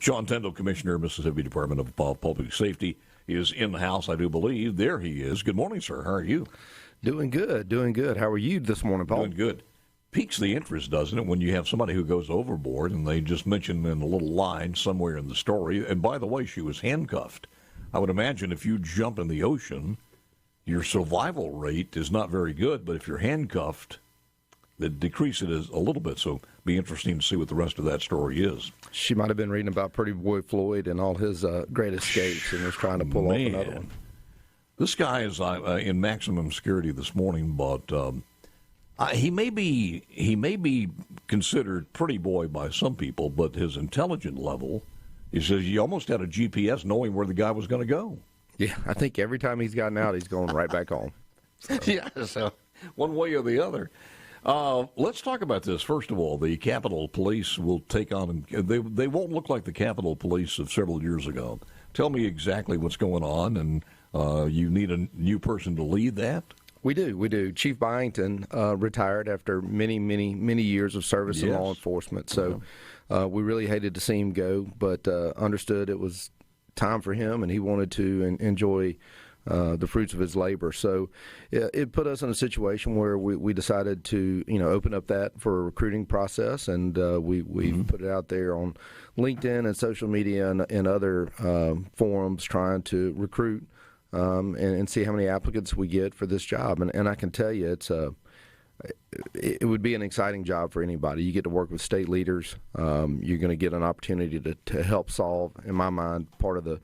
Sean Tindell, Commissioner, Mississippi Department of Public Safety, is in the house, I do believe. There he is. Good morning, sir. How are you? Doing good, doing good. How are you this morning, Paul? Doing good. Piques the interest, doesn't it, when you have somebody who goes overboard and they just mention in a little line somewhere in the story, and by the way, she was handcuffed. I would imagine if you jump in the ocean, your survival rate is not very good, but if you're handcuffed, that decreases it a little bit. So be interesting to see what the rest of that story is. She might have been reading about Pretty Boy Floyd and all his great escapes and was trying to pull off another one. This guy is in maximum security this morning, but he may be considered pretty boy by some people, but his intelligence level, he says he almost had a GPS knowing where the guy was going to go. Yeah, I think every time he's gotten out, he's going right back home. So. Yeah, so one way or the other. Let's talk about this. First of all, the Capitol Police will take on, they won't look like the Capitol Police of several years ago. Tell me exactly what's going on, and you need a new person to lead that? We do. Chief Byington retired after many years of service in law enforcement, so we really hated to see him go, but understood it was time for him, and he wanted to enjoy the fruits of his labor. So it put us in a situation where we decided to, open up that for a recruiting process, and we put it out there on LinkedIn and social media and other forums trying to recruit and see how many applicants we get for this job. And I can tell you it would be an exciting job for anybody. You get to work with state leaders. You're going to get an opportunity to help solve, in my mind, part of the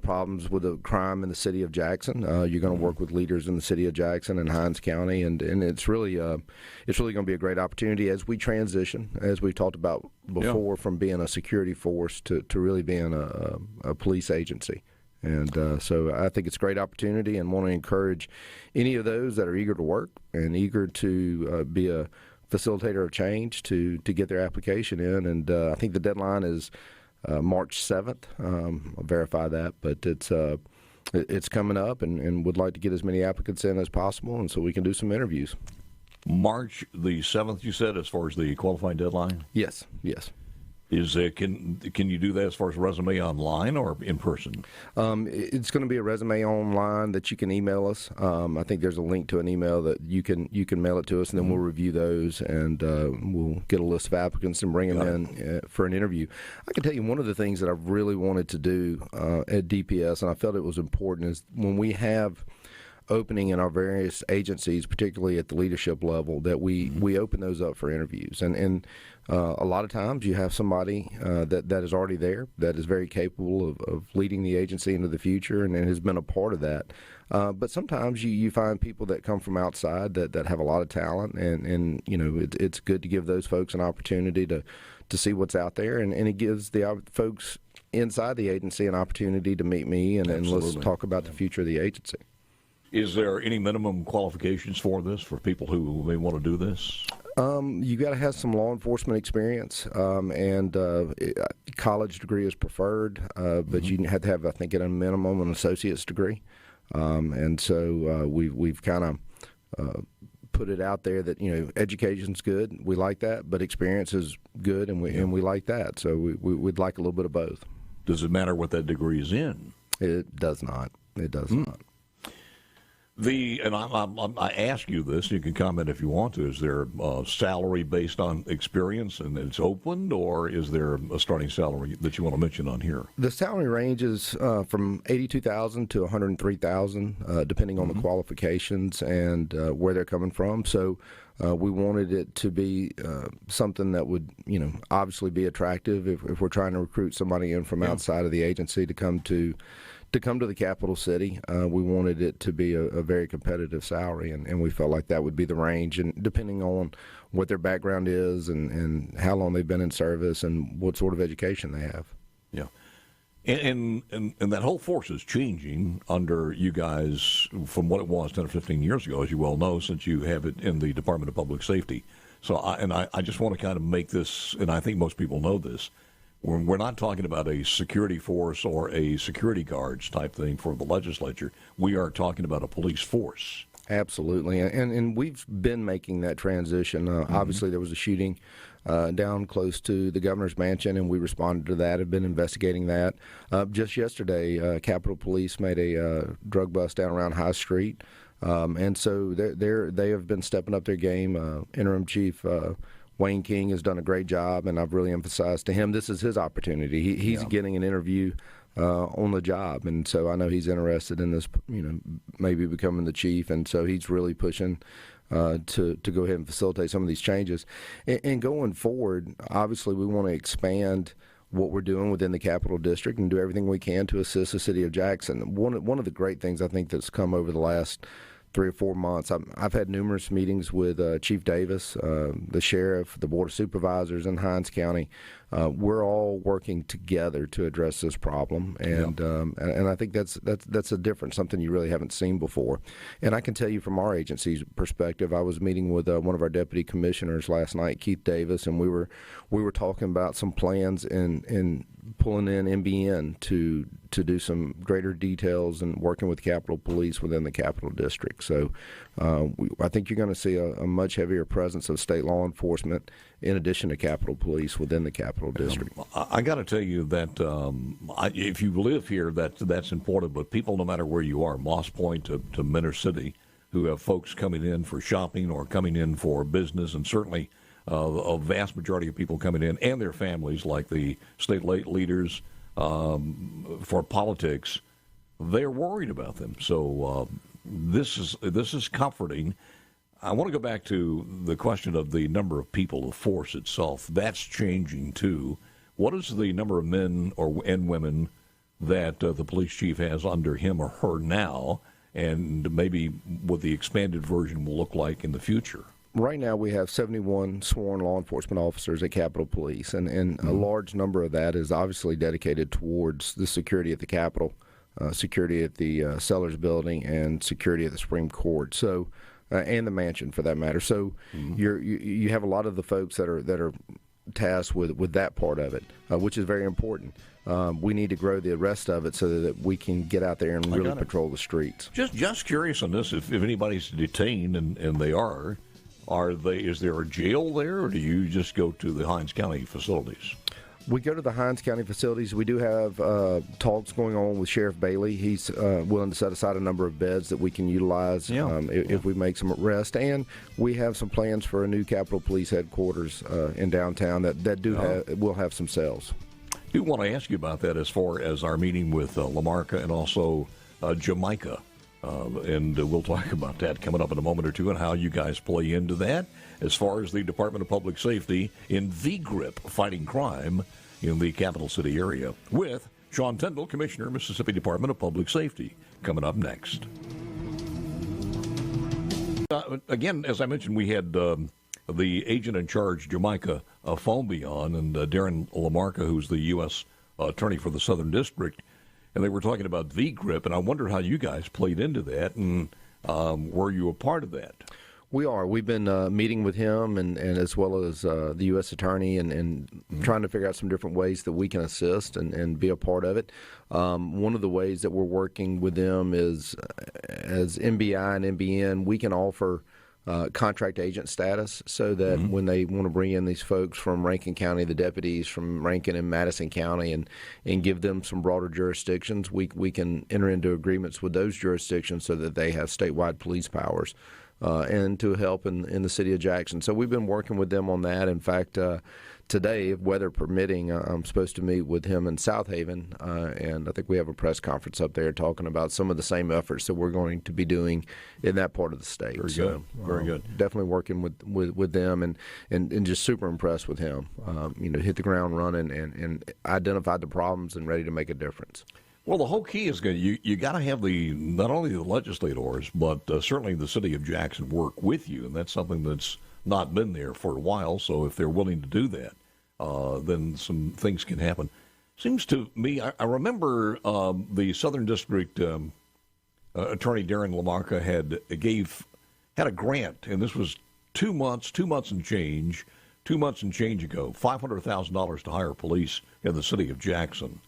problems with the crime in the city of Jackson. You're going to work with leaders in the city of Jackson and Hinds County, and it's really going to be a great opportunity as we transition, as we talked about before, from being a security force to really being a police agency. And so I think it's a great opportunity, and want to encourage any of those that are eager to work and eager to be a facilitator of change to get their application in. And I think the deadline is March 7th. I'll verify that, but it's coming up, and would like to get as many applicants in as possible, and so we can do some interviews. March the 7th, you said, as far as the qualifying deadline? Yes. Is can you do that as far as resume online or in person? It's going to be a resume online that you can email us. I think there's a link to an email that you can mail it to us, and then we'll review those, and we'll get a list of applicants and bring them in for an interview. I can tell you one of the things that I've really wanted to do at DPS, and I felt it was important, is when we have opening in our various agencies, particularly at the leadership level, that we open those up for interviews. And a lot of times you have somebody that is already there, that is very capable of leading the agency into the future and has been a part of that. But sometimes you find people that come from outside that have a lot of talent, and it's good to give those folks an opportunity to see what's out there, and it gives the folks inside the agency an opportunity to meet me, and let's talk about the future of the agency. Is there any minimum qualifications for this, for people who may want to do this? You got to have some law enforcement experience, and college degree is preferred, but you have to have, I think, at a minimum, an associate's degree. And so we've kind of put it out there that education's good, we like that, but experience is good, and we like that. So we'd like a little bit of both. Does it matter what that degree is in? It does not. It does not. I ask you this, you can comment if you want to, is there a salary based on experience and it's opened, or is there a starting salary that you want to mention on here? The salary ranges from $82,000 to $103,000, depending on the qualifications and where they're coming from. So we wanted it to be something that would, obviously be attractive if we're trying to recruit somebody in from outside of the agency to come to the capital city. We wanted it to be a very competitive salary, and we felt like that would be the range, and depending on what their background is and how long they've been in service and what sort of education they have. Yeah. And that whole force is changing under you guys from what it was 10 or 15 years ago, as you well know, since you have it in the Department of Public Safety. So I just want to kind of make this, and I think most people know this, we're not talking about a security force or a security guards type thing for the legislature. We are talking about a police force. Absolutely, and we've been making that transition. Obviously, there was a shooting down close to the governor's mansion, and we responded to that. Have been investigating that. Just yesterday, Capitol Police made a drug bust down around High Street, and so they have been stepping up their game. Interim Chief Wayne King has done a great job, and I've really emphasized to him this is his opportunity. He's getting an interview on the job, and so I know he's interested in this, maybe becoming the chief, and so he's really pushing to go ahead and facilitate some of these changes. And going forward, obviously, we want to expand what we're doing within the Capital District and do everything we can to assist the city of Jackson. One of the great things I think that's come over the last 3 or 4 months. I've had numerous meetings with Chief Davis, the sheriff, the board of supervisors in Hinds County. We're all working together to address this problem, and I think that's a difference, something you really haven't seen before. And I can tell you from our agency's perspective, I was meeting with one of our deputy commissioners last night, Keith Davis, and we were talking about some plans in pulling in NBN to do some greater details and working with Capitol Police within the Capital District. So I think you're going to see a much heavier presence of state law enforcement in addition to Capitol Police within the Capital District. I got to tell you that if you live here, that's important. But people, no matter where you are, Moss Point to Mentor City, who have folks coming in for shopping or coming in for business, and certainly a vast majority of people coming in and their families, like the state leaders for politics, they're worried about them. So this is comforting. I want to go back to the question of the number of people, the force itself. That's changing too. What is the number of men and women that the police chief has under him or her now, and maybe what the expanded version will look like in the future? Right now, we have 71 sworn law enforcement officers at Capitol Police, and a large number of that is obviously dedicated towards the security at the Capitol, security at the Sellers Building, and security at the Supreme Court. So, and the mansion, for that matter. So, you have a lot of the folks that are tasked with that part of it, which is very important. We need to grow the rest of it so that we can get out there and really patrol the streets. Just curious on this, if anybody's detained, and they are. Is there a jail there, or do you just go to the Hinds County facilities? We go to the Hinds County facilities. We do have talks going on with Sheriff Bailey. He's willing to set aside a number of beds that we can utilize if we make some arrests. And we have some plans for a new Capitol Police headquarters in downtown that will have some cells. I do want to ask you about that as far as our meeting with Lamarca and also Jamaica. And we'll talk about that coming up in a moment or two and how you guys play into that as far as the Department of Public Safety in the grip fighting crime in the capital city area with Sean Tindell, Commissioner, Mississippi Department of Public Safety, coming up next. Again, as I mentioned, we had the agent in charge, Jamaica, phone me on, and Darren Lamarca, who's the U.S. Attorney for the Southern District. And they were talking about V-Grip, and I wonder how you guys played into that, and were you a part of that? We are. We've been meeting with him and as well as the U.S. Attorney and trying to figure out some different ways that we can assist and be a part of it. One of the ways that we're working with them is, as MBI and MBN, we can offer contract agent status so that when they want to bring in these folks from Rankin County, the deputies from Rankin and Madison County, and give them some broader jurisdictions, we can enter into agreements with those jurisdictions so that they have statewide police powers and to help in the city of Jackson. So we've been working with them on that. In fact, today, if weather permitting, I'm supposed to meet with him in South Haven, and I think we have a press conference up there talking about some of the same efforts that we're going to be doing in that part of the state. Very good. Definitely working with them and just super impressed with him. Hit the ground running and identified the problems and ready to make a difference. Well, the whole key is you got to have not only the legislators, but certainly the city of Jackson work with you, and that's something that's not been there for a while. So if they're willing to do that, then some things can happen. Seems to me, I remember the Southern District Attorney Darren Lamarca had a grant, and this was 2 months and change ago, $500,000 to hire police in the city of Jackson.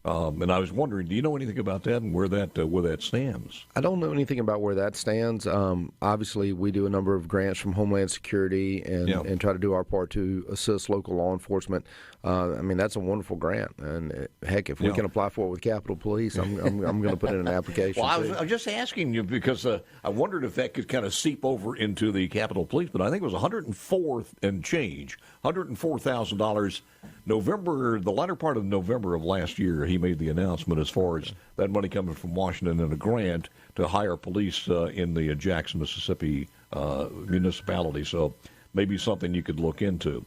And I was wondering, do you know anything about that and where that stands? I don't know anything about where that stands. Obviously, we do a number of grants from Homeland Security and try to do our part to assist local law enforcement. That's a wonderful grant, and heck, if we can apply for it with Capitol Police, I'm going to put in an application. Well, I was just asking you because I wondered if that could kind of seep over into the Capitol Police, but I think it was $104 and change, $104,000. The latter part of November of last year, he made the announcement as far as that money coming from Washington and a grant to hire police in the Jackson, Mississippi municipality. So maybe something you could look into.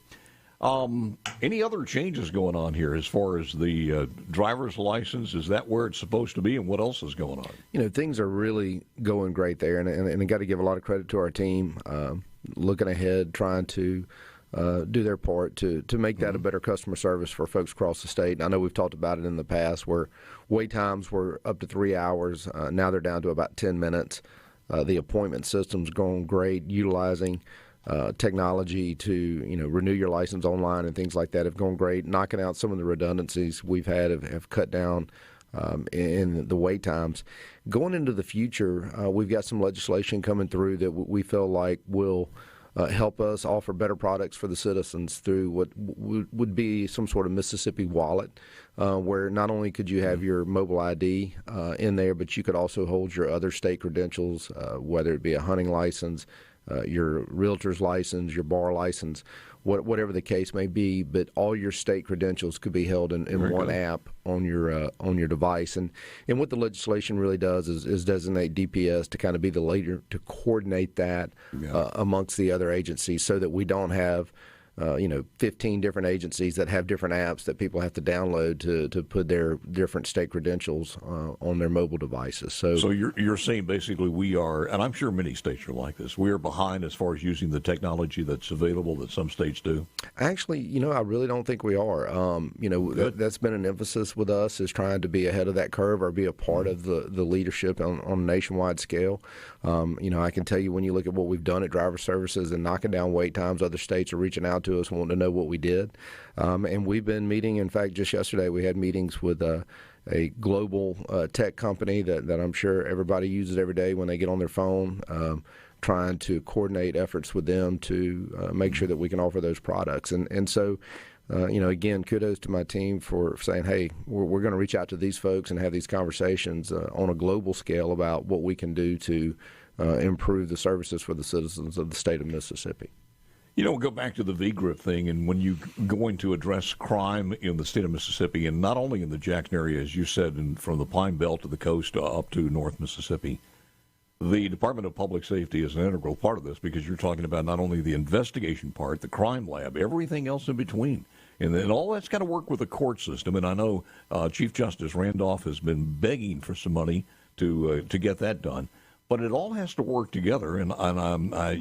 Any other changes going on here as far as the driver's license? Is that where it's supposed to be, and what else is going on? Things are really going great there, and I got to give a lot of credit to our team, looking ahead, trying to do their part to make that a better customer service for folks across the state. And I know we've talked about it in the past where wait times were up to 3 hours. Now they're down to about 10 minutes. The appointment system's going great, utilizing technology to renew your license online and things like that have gone great. Knocking out some of the redundancies we've had have cut down in the wait times. Going into the future, we've got some legislation coming through that we feel like will help us offer better products for the citizens through what would be some sort of Mississippi wallet, where not only could you have your mobile ID in there, but you could also hold your other state credentials, whether it be a hunting license, your realtor's license, your bar license, whatever the case may be, but all your state credentials could be held in one app on your device. And what the legislation really does is designate DPS to kind of be the leader to coordinate that amongst the other agencies, so that we don't have 15 different agencies that have different apps that people have to download to put their different state credentials on their mobile devices. So you're saying basically we are, and I'm sure many states are like this, we are behind as far as using the technology that's available that some states do? Actually, I really don't think we are. That's been an emphasis with us, is trying to be ahead of that curve or be a part of the leadership on a nationwide scale. I can tell you, when you look at what we've done at driver services and knocking down wait times, other states are reaching out to us wanting to know what we did. And we've been meeting. In fact, just yesterday we had meetings with a global tech company that I'm sure everybody uses every day when they get on their phone, trying to coordinate efforts with them to make sure that we can offer those products. And so, again, kudos to my team for saying, hey, we're going to reach out to these folks and have these conversations on a global scale about what we can do to improve the services for the citizens of the state of Mississippi. We'll go back to the VGRIP thing, and when you're going to address crime in the state of Mississippi, and not only in the Jackson area, as you said, from the Pine Belt to the coast up to North Mississippi, the Department of Public Safety is an integral part of this, because you're talking about not only the investigation part, the crime lab, everything else in between. And then all that's got to work with the court system. And I know Chief Justice Randolph has been begging for some money to get that done. But it all has to work together, and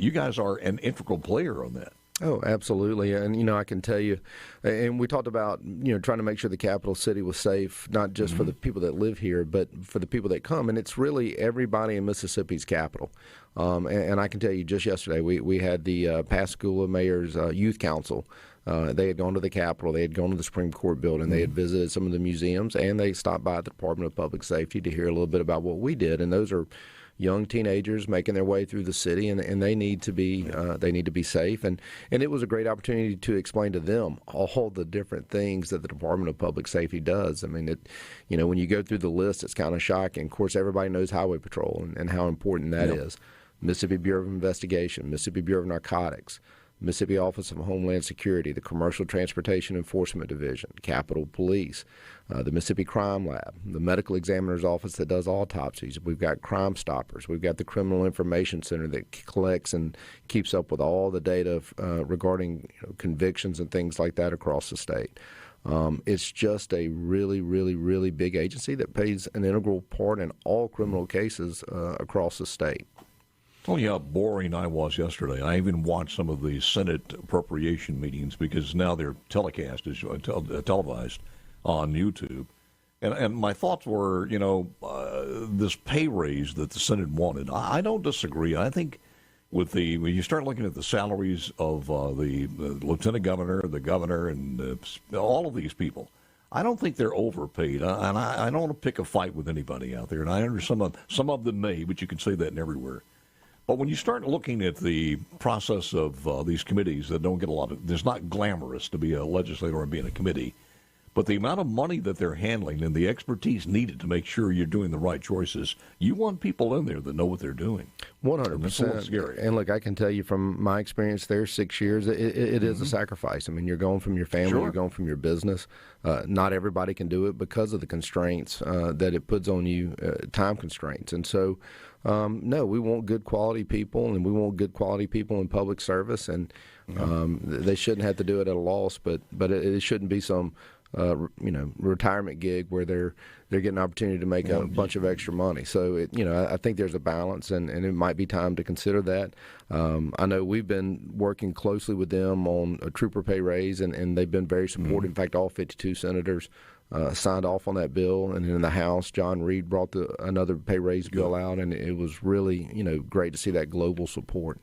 you guys are an integral player on that. Oh, absolutely. And, I can tell you, and we talked about, trying to make sure the capital city was safe, not just for the people that live here, but for the people that come. And it's really everybody in Mississippi's capital. And I can tell you, just yesterday, we had the Pascagoula Mayor's Youth Council. They had gone to the Capitol. They had gone to the Supreme Court building. They had visited some of the museums, and they stopped by the Department of Public Safety to hear a little bit about what we did. And those are young teenagers making their way through the city, and they need to be safe. And it was a great opportunity to explain to them all the different things that the Department of Public Safety does. I mean, when you go through the list, it's kind of shocking. Of course, everybody knows Highway Patrol and how important that is. Mississippi Bureau of Investigation, Mississippi Bureau of Narcotics, Mississippi Office of Homeland Security, the Commercial Transportation Enforcement Division, Capitol Police, the Mississippi Crime Lab, the Medical Examiner's Office that does autopsies. We've got Crime Stoppers. We've got the Criminal Information Center that collects and keeps up with all the data regarding convictions and things like that across the state. It's just a really, really, really big agency that plays an integral part in all criminal cases across the state. Tell you how boring I was yesterday. I even watched some of the Senate appropriation meetings because now they're televised on YouTube. And my thoughts were, this pay raise that the Senate wanted. I don't disagree. I think when you start looking at the salaries of the lieutenant governor, the governor, and all of these people, I don't think they're overpaid, and I don't want to pick a fight with anybody out there. And I understand some of them may, but you can say that in everywhere. But when you start looking at the process of these committees that don't get a lot of, it's not glamorous to be a legislator and be in a committee, but the amount of money that they're handling and the expertise needed to make sure you're doing the right choices, you want people in there that know what they're doing. 100%. And look, I can tell you from my experience there, 6 years, it is a sacrifice. I mean, you're going from your family, you're going from your business. Not everybody can do it because of the constraints that it puts on you, time constraints. And so, no, we want good quality people, and we want good quality people in public service. And they shouldn't have to do it at a loss, but it shouldn't be some retirement gig where they're getting an opportunity to make a bunch of extra money. So I think there's a balance, and it might be time to consider that. I know we've been working closely with them on a trooper pay raise, and they've been very supportive. In fact, all 52 senators signed off on that bill, and in the House, John Reed brought another pay raise bill out, and it was really great to see that global support.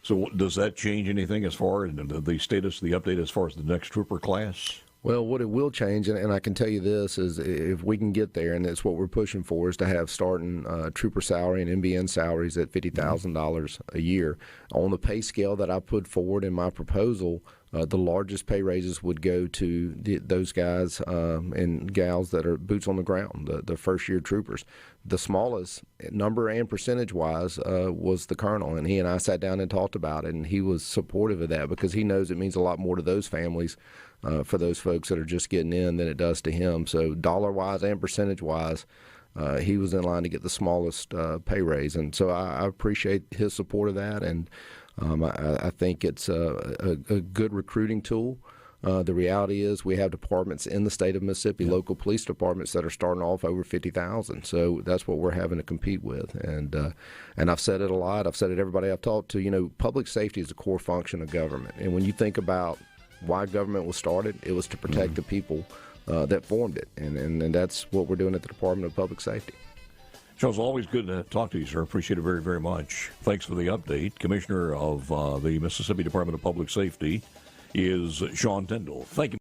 So does that change anything as far as the status, the update as far as the next trooper class? Well, what it will change, and I can tell you this, is if we can get there, and that's what we're pushing for, is to have starting trooper salary and MBN salaries at $50,000 a year. On the pay scale that I put forward in my proposal, the largest pay raises would go to those guys and gals that are boots on the ground, the first-year troopers. The smallest number and percentage-wise was the colonel, and he and I sat down and talked about it, and he was supportive of that because he knows it means a lot more to those families for those folks that are just getting in than it does to him. So dollar-wise and percentage-wise, he was in line to get the smallest pay raise. And so I appreciate his support of that, and I think it's a good recruiting tool. The reality is we have departments in the state of Mississippi, local police departments that are starting off over 50,000. So that's what we're having to compete with. And I've said it a lot. I've said it to everybody I've talked to. Public safety is a core function of government. And when you think about why government was started, it was to protect the people that formed it. And that's what we're doing at the Department of Public Safety. Charles, always good to talk to you, sir. Appreciate it very, very much. Thanks for the update. Commissioner of the Mississippi Department of Public Safety is Sean Tindell. Thank you.